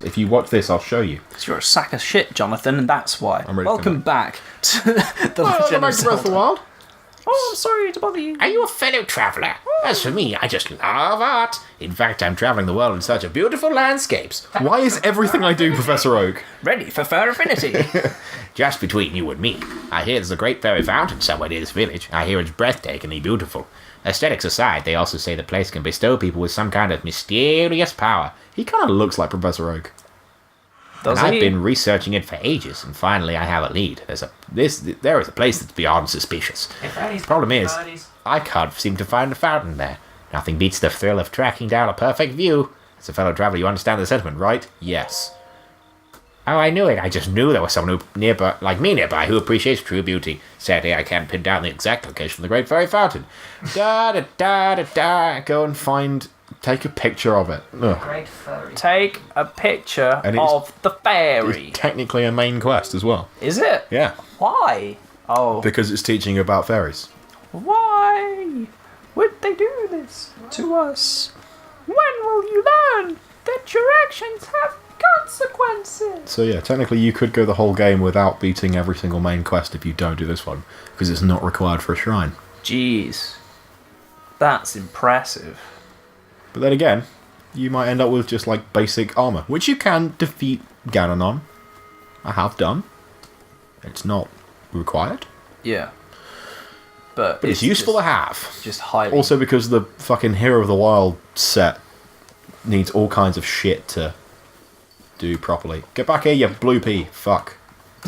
If you watch this, I'll show you. Because you're a sack of shit, Jonathan, and that's why. I'm ready Welcome back to the Legend of Zelda. Wild. Oh, I'm sorry to bother you. Are you a fellow traveller? As for me, I just love art. In fact, I'm travelling the world in search of beautiful landscapes. Why is everything I do Professor Oak? Ready for fur affinity. Just between you and me, I hear there's a great fairy fountain somewhere near this village. I hear it's breathtakingly beautiful. Aesthetics aside, they also say the place can bestow people with some kind of mysterious power. He kind of looks like Professor Oak. Does And he? I've been researching it for ages, and finally I have a lead. There is a place that's beyond suspicious. Problem is, I can't seem to find a fountain there. Nothing beats the thrill of tracking down a perfect view. As a fellow traveller, you understand the sentiment, right? Yes. Oh, I knew it. I just knew there was someone like me nearby who appreciates true beauty. Sadly, I can't pin down the exact location of the Great Fairy Fountain. Da-da-da-da-da. Go and take a picture of it. Ugh. Great furry. Take a picture And it's- of the fairy. It's technically a main quest as well. Is it? Yeah. Why? Oh. Because it's teaching about fairies. Why would they do this to us? When will you learn that your actions have consequences? So yeah, technically you could go the whole game without beating every single main quest if you don't do this one. Because it's not required for a shrine. Jeez. That's impressive. But then again, you might end up with just like basic armor. Which you can defeat Ganon on. I have done. It's not required. Yeah. But But it's useful to have. Just highly. Also because the fucking Hero of the Wild set needs all kinds of shit to do properly. Get back here, you blue pea. Fuck.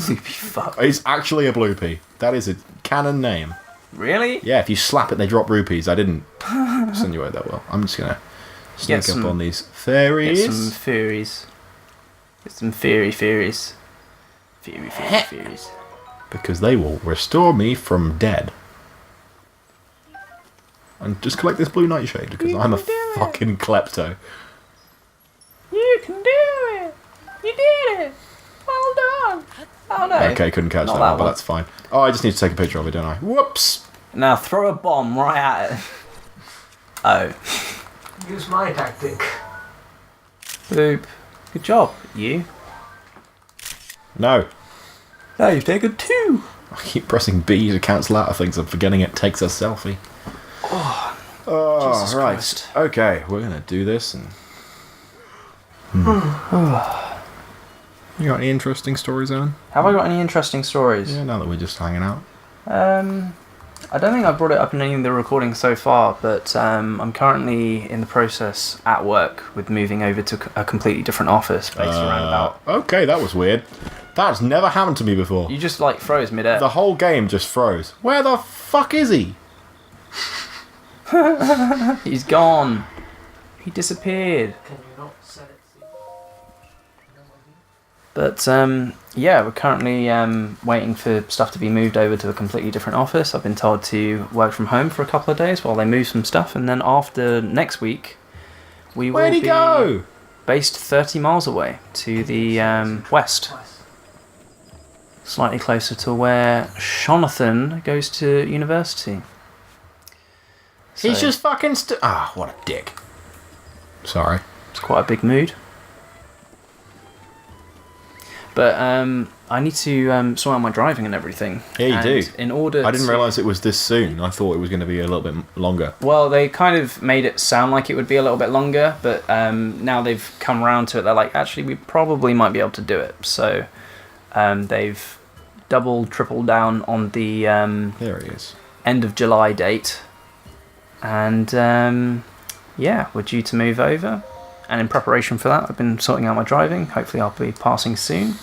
Loopy fuck. It's actually a blue pea. That is a canon name. Really? Yeah, if you slap it, they drop rupees. I didn't insinuate that well. I'm just gonna sneak Get up some- on these fairies. Get some fairies. Get some fairies. Fairies. Because they will restore me from dead. And just collect this blue nightshade because I'm a fucking klepto. You can do it! You did it! Well done! Oh no. Okay, couldn't catch Not that that one, but one. that's fine. Oh, I just need to take a picture of it, don't I? Whoops! Now throw a bomb right at it. Oh. Use my tactic. Boop. Good job, you. No. No, you've taken 2. I keep pressing B to cancel out of things. I'm forgetting it takes a selfie. Oh, Jesus right. Christ. Okay, we're gonna do this and. You got any interesting stories, Owen? Have I got any interesting stories? Yeah, now that we're just hanging out. I don't think I brought it up in any of the recordings so far, but I'm currently in the process at work with moving over to a completely different office based around about. Okay, that was weird. That's never happened to me before. You just like froze midair. The whole game just froze. Where the fuck is he? He's gone. He disappeared. Can you not set it? But yeah, we're currently waiting for stuff to be moved over to a completely different office. I've been told to work from home for a couple of days while they move some stuff, and then after next week, we will Where'd he be go? based 30 miles away to the west, slightly closer to where Jonathan goes to university. He's So, just fucking what a dick. Sorry. it's quite a big mood. But I need to sort out my driving and everything. Yeah, you And do. In order I didn't to- realise it was this soon. I thought it was going to be a little bit longer. Well, they kind of made it sound like it would be a little bit longer, but now they've come around to it. They're like, actually, we probably might be able to do it. So they've doubled, tripled down on the There he is. end of July date. And yeah, we're due to move over. And in preparation for that, I've been sorting out my driving. Hopefully I'll be passing soon.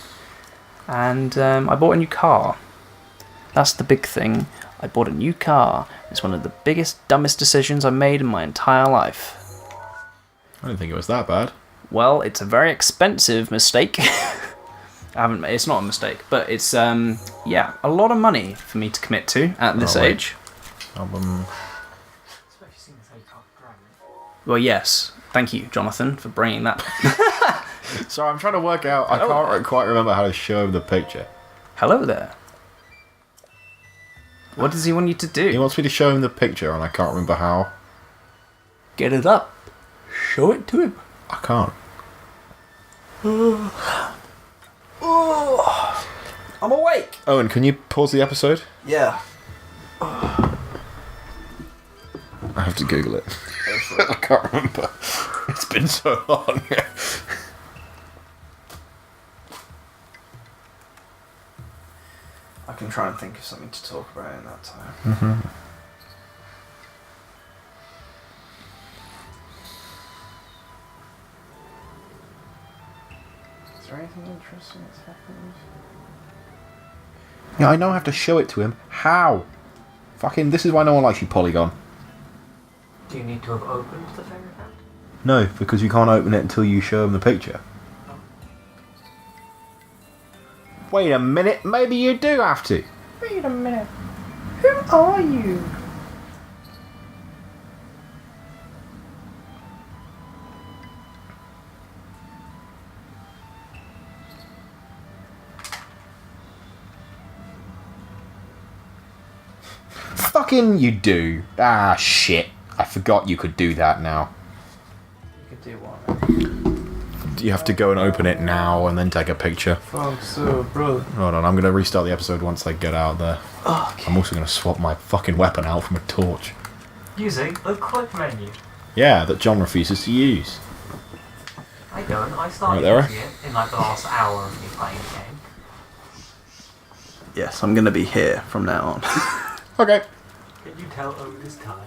And I bought a new car. That's the big thing. I bought a new car. It's one of the biggest, dumbest decisions I've made in my entire life. I didn't think it was that bad. Well, it's a very expensive mistake. It's not a mistake, but it's yeah, a lot of money for me to commit to at this Oh, wait. age. Well, yes. Thank you, Jonathan, for bringing that. So I'm trying to work out. I can't quite remember how to show the picture. Hello there. What does he want you to He do? wants me to show him the picture, and I can't remember how. Get it up. Show it to him. I can't. I'm awake. Owen, can you pause the episode? Yeah. I have to Google it. I can't remember. It's been so long. I can try and think of something to talk about in that time. Mm-hmm. Is there anything interesting that's happened? Yeah, I know I have to show it to him. How? Fucking, this is why no one likes you, Polygon. Do you need to have opened the fairy hat? No, because you can't open it until you show him the picture. Wait a minute, maybe you do have to. Wait a minute. Who are you? Fucking you do. Ah, shit. I forgot you could do that now. You could do what? You have to go and open it now and then take a picture. Fuck so, bro. Hold on, I'm going to restart the episode once I get out there. Okay. I'm also going to swap my fucking weapon out from a torch. Using the quick menu. Yeah, that John refuses to use. I don't. I started Right there. using it in like the last hour of me playing the game. Yes, I'm gonna be here from now on. Okay. Can you tell Owen is tired?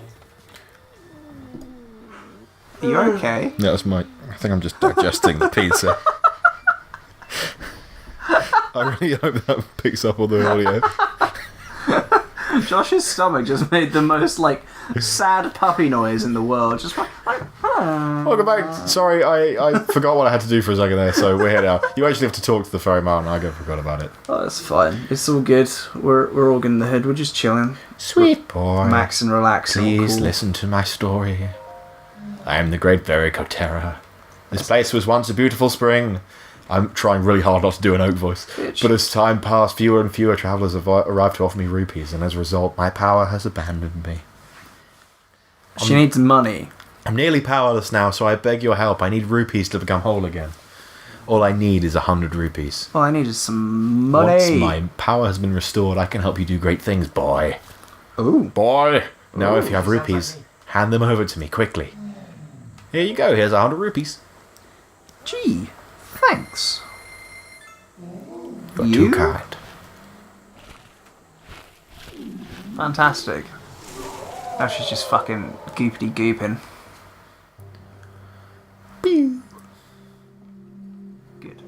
Are you okay? Yeah, that's my... I think I'm just digesting the pizza. I really hope that picks up all the audio. Josh's stomach just made the most, like, sad puppy noise in the world. Just like, Welcome back. Sorry, I forgot what I had to do for a second there, so we're here now. You actually have to talk to the fairy mountain. I forgot about it. oh, it's fine. It's all good. We're all good in the hood. We're just chilling. Sweet boy. Max and relaxing. Please Cool. listen to my story. I am the great fairy Kotera. This place was once a beautiful spring. I'm trying really hard not to do an oak voice. Bitch. But as time passed, fewer and fewer travellers have arrived to offer me rupees, and as a result, my power has abandoned me. She needs money. I'm nearly powerless now, so I beg your help. I need rupees to become whole again. All I need is 100 rupees. All I need is some money. Once my power has been restored, I can help you do great things, boy. Ooh. Boy! Now, if you have Sounds rupees, like me. hand them over to me, quickly. Here you go, here's 100 rupees. Gee. Thanks. You're You? too kind. Fantastic. Now she's just fucking goopity gooping. Good.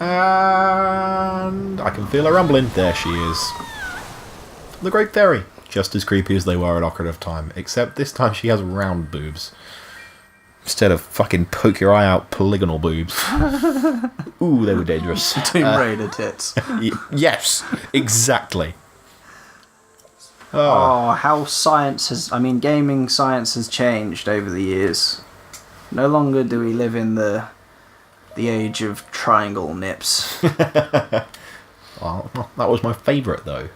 And I can feel her rumbling. There she is. The Great Fairy. Just as creepy as they were at Ocarina of Time, except this time she has round boobs. Instead of fucking poke your eye out polygonal boobs. Ooh, they were dangerous. Tomb Raider tits. Yes, exactly. Oh, how science has... I mean, gaming science has changed over the years. No longer do we live in the age of triangle nips. Oh, that was my favourite, though.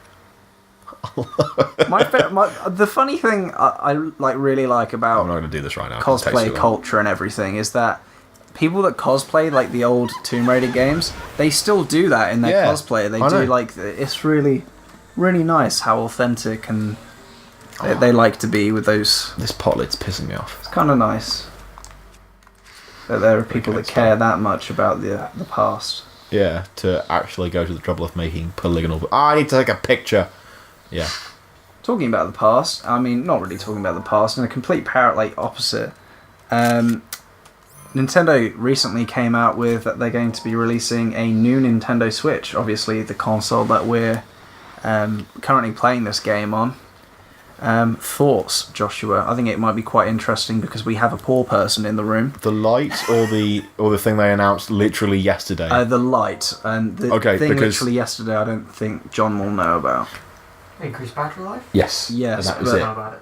The funny thing I like really like about I'm not going to do this right now. It takes cosplay too long. culture and everything is that people that cosplay like the old Tomb Raider games, they still do that in their Yeah, cosplay. They I do know. like it's really nice how authentic and they like to be with those. This pot lid's pissing me off. It's kind of nice that there are people that care that much about the past. Yeah, to actually go to the trouble of making polygonal... I need to take a picture. Yeah. Talking about the past, I mean, not really talking about the past, in a complete opposite. Nintendo recently came out with that they're going to be releasing a new Nintendo Switch, obviously the console that we're currently playing this game on. Thoughts, Joshua? I think it might be quite interesting because we have a poor person in the room. The Lite or the thing they announced literally yesterday? The Lite, and the Okay, thing because- literally yesterday I don't think John will know about. Increased battery life? Yes. Yes, That was but- it. Know about it.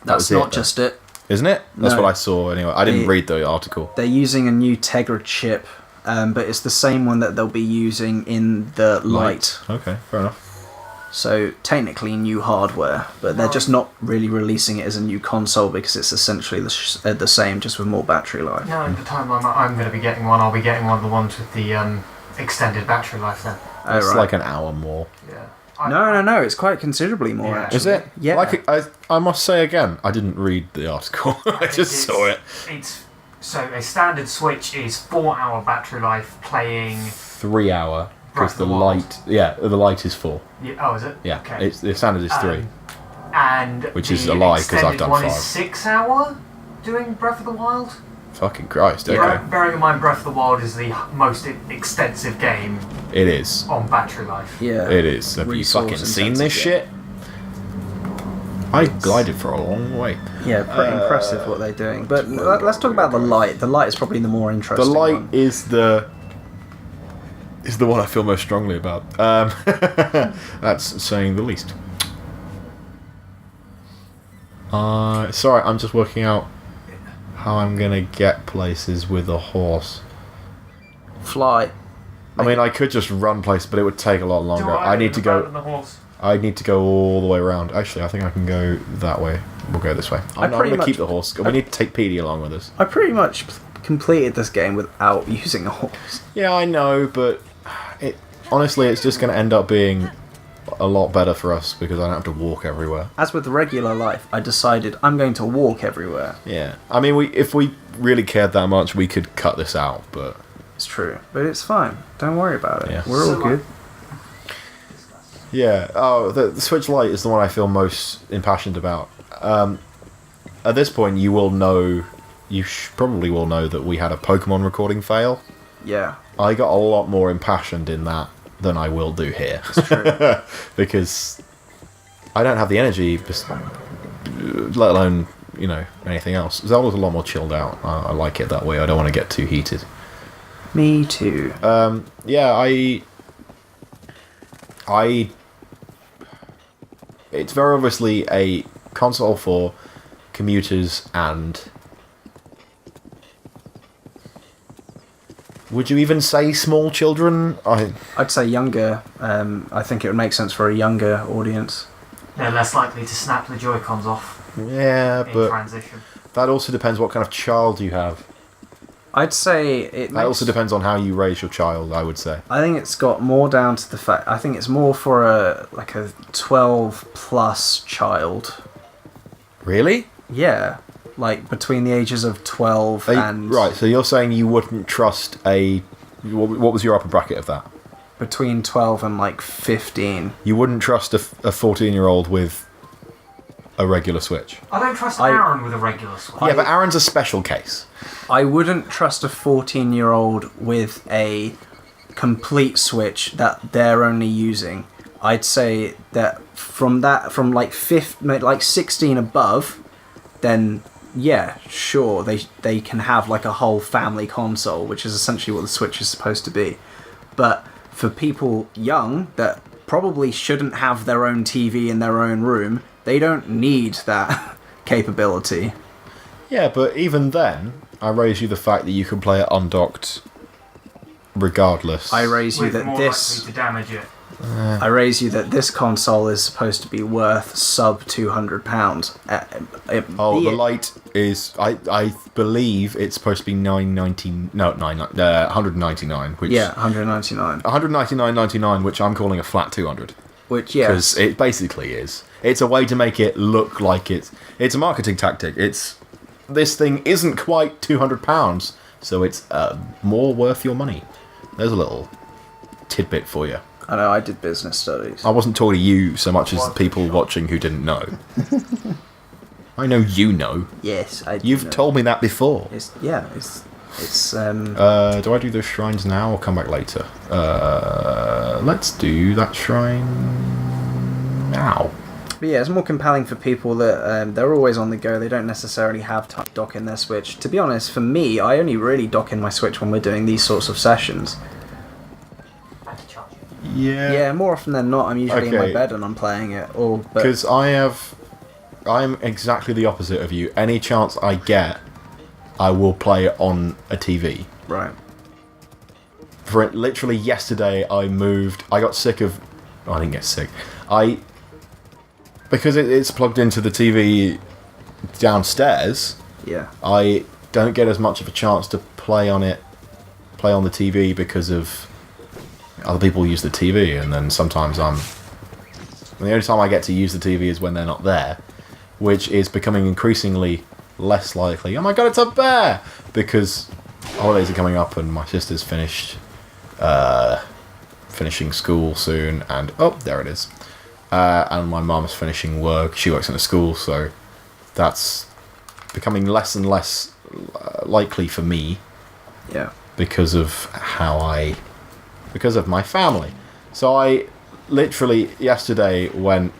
That's was it, not though. just it. Isn't it? That's No. what I saw anyway. I didn't read the article. They're using a new Tegra chip, but it's the same one that they'll be using in the Lite. Okay, fair enough. So technically new hardware, but they're just not really releasing it as a new console because it's essentially the same, just with more battery life. No, at the time I'm going to be getting one, I'll be getting one of the ones with the extended battery life then. Oh, It's right. like an hour more. Yeah. No, it's quite considerably more, Yeah. actually. Is it? Yeah. I must say again, I didn't read the article. I just saw it. So a standard Switch is 4-hour battery life playing... 3 hour. Because Breath the of the Wild. Lite... Yeah, the Lite is 4. Oh, is it? Yeah, Okay. the standard is 3. And Which the is a lie, 'cause I've extended done one 5. is 6-hour doing Breath of the Wild. Fucking Christ, okay. Bearing in mind Breath of the Wild is the most extensive game It is. on battery life. Yeah. It is. Have you fucking seen this shit? I glided for a long way. Yeah, pretty impressive what they're doing. But let's talk about the Lite. The Lite is probably the more The interesting Lite one. is the one I feel most strongly about. That's saying the least. Sorry, I'm just working out how I'm gonna get places with a horse. Fly. I mean, I could just run places, but it would take a lot longer. I need to go. The horse. I need to go all the way around. Actually, I think I can go that way. We'll go this way. I'm pretty going to much- keep the horse. We need to take Petey along with us. I pretty much completed this game without using a horse. Yeah, I know, but honestly, it's just going to end up being a lot better for us because I don't have to walk everywhere. As with regular life, I decided I'm going to walk everywhere. Yeah, I mean, if we really cared that much, we could cut this out, but It's true, but it's fine. Don't worry about it. Yeah. We're all So, good. yeah. Oh, the Switch Lite is the one I feel most impassioned about. At this point, you will know. You probably will know that we had a Pokemon recording fail. Yeah, I got a lot more impassioned in that than I will do here. it's true. Because I don't have the energy, let alone, anything else. Zelda's a lot more chilled out. I like it that way. I don't want to get too heated. Me too. Yeah, it's very obviously a console for commuters and... Would you even say small children? I'd say younger. I think it would make sense for a younger audience. They're less likely to snap the Joy-Cons off Yeah, in but transition. that also depends what kind of child you have. I'd say it. That also depends on how you raise your child, I would say. I think it's got more down to the fact. I think it's more for a 12+ child. Really? Yeah, like between the ages of 12 and Right, so you're saying you wouldn't trust a... What was your upper bracket of that? between 12 and 15. You wouldn't trust a 14-year-old with a regular Switch? I don't trust I- Aaron with a regular Switch. Yeah, but Aaron's a special case. I wouldn't trust a 14-year-old with a complete Switch that they're only using. I'd say that from 16 above, then yeah, sure, they can have a whole family console, which is essentially what the Switch is supposed to be. But for people young that probably shouldn't have their own TV in their own room, they don't need that capability. Yeah, but even then, I raise you the fact that you can play it undocked regardless. I raise you with that more this likely to damage it. I raise you that this console is supposed to be worth sub £200. The Lite is... I believe it's supposed to be $199, which... Yeah, £199. $199.99, which I'm calling a flat 200. Which, yeah, Because it basically is. It's a way to make it look like it's a marketing tactic. This thing isn't quite £200, so it's more worth your money. There's a little tidbit for you. I know, I did business studies. I wasn't talking to you so much as the people watching who didn't know. I know you know. Yes, I do You've know. told me that before. It's do Do I do those shrines now or come back later? Let's do that shrine now. but yeah, it's more compelling for people that they're always on the go. They don't necessarily have time to dock in their Switch. To be honest, for me, I only really dock in my Switch when we're doing these sorts of sessions. And to charge it. Yeah, more often than not, I'm usually in my Okay. bed and I'm playing it. But Because I'm exactly the opposite of you. Any chance I get, I will play it on a TV. right, Literally yesterday, I got sick of I didn't get sick. Because it's plugged into the TV downstairs. Yeah. I don't get as much of a chance to play on the TV because of other people use the TV, and then sometimes the only time I get to use the TV is when they're not there, which is becoming increasingly less likely. Oh my god, it's a bear! Because holidays are coming up and my sister's finishing school soon, and oh, there it is. And my mum's finishing work. She works in a school, so that's becoming less and less likely for me. Yeah. Because of my family. So I literally yesterday went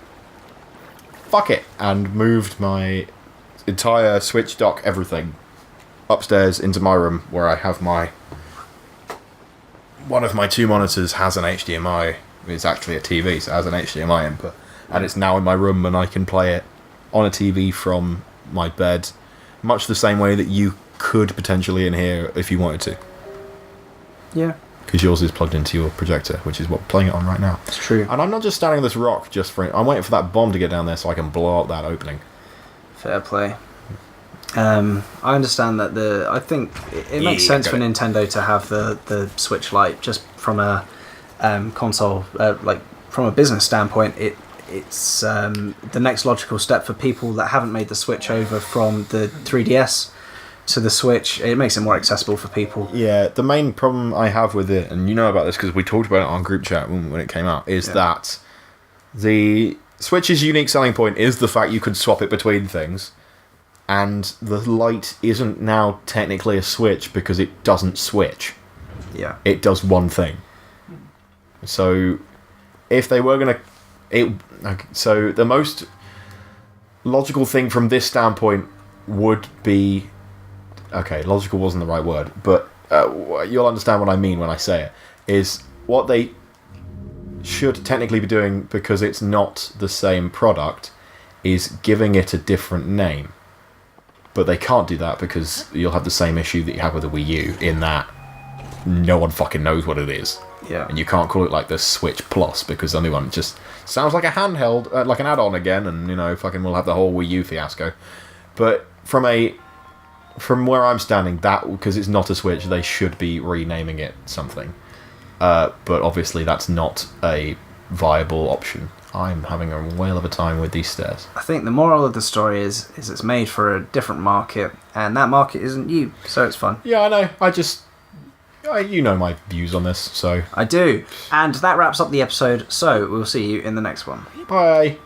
fuck it and moved my entire Switch dock, everything, upstairs into my room where I have one of my 2 monitors has an HDMI. It's actually a TV, so it has an HDMI input, and it's now in my room, and I can play it on a TV from my bed, much the same way that you could potentially in here if you wanted to. Yeah. Because yours is plugged into your projector, which is what we're playing it on right now. It's true. And I'm not just standing on this rock just for it. I'm waiting for that bomb to get down there so I can blow up that opening. Fair play. I understand that I think it makes sense for Nintendo to have the Switch Lite just from a console, like from a business standpoint. It's the next logical step for people that haven't made the switch over from the 3DS to the Switch. It makes it more accessible for people. Yeah, the main problem I have with it, and you know about this because we talked about it on group chat when it came out, is that the Switch's unique selling point is the fact you can swap it between things, and the Lite isn't now technically a Switch because it doesn't switch. Yeah. It does one thing. So, if they were going to... So, the most logical thing from this standpoint would be... Okay, logical wasn't the right word, but you'll understand what I mean when I say it, is what they should technically be doing, because it's not the same product, is giving it a different name. But they can't do that because you'll have the same issue that you have with the Wii U, in that no one fucking knows what it is. Yeah. And you can't call it like the Switch Plus because anyone just sounds like a handheld, like an add-on again, and fucking we'll have the whole Wii U fiasco. But from where I'm standing, that because it's not a Switch, they should be renaming it something. But obviously that's not a viable option. I'm having a whale of a time with these stairs. I think the moral of the story is it's made for a different market, and that market isn't you, so it's fun. Yeah, I know. You know my views on this, so... I do. And that wraps up the episode, so we'll see you in the next one. Bye.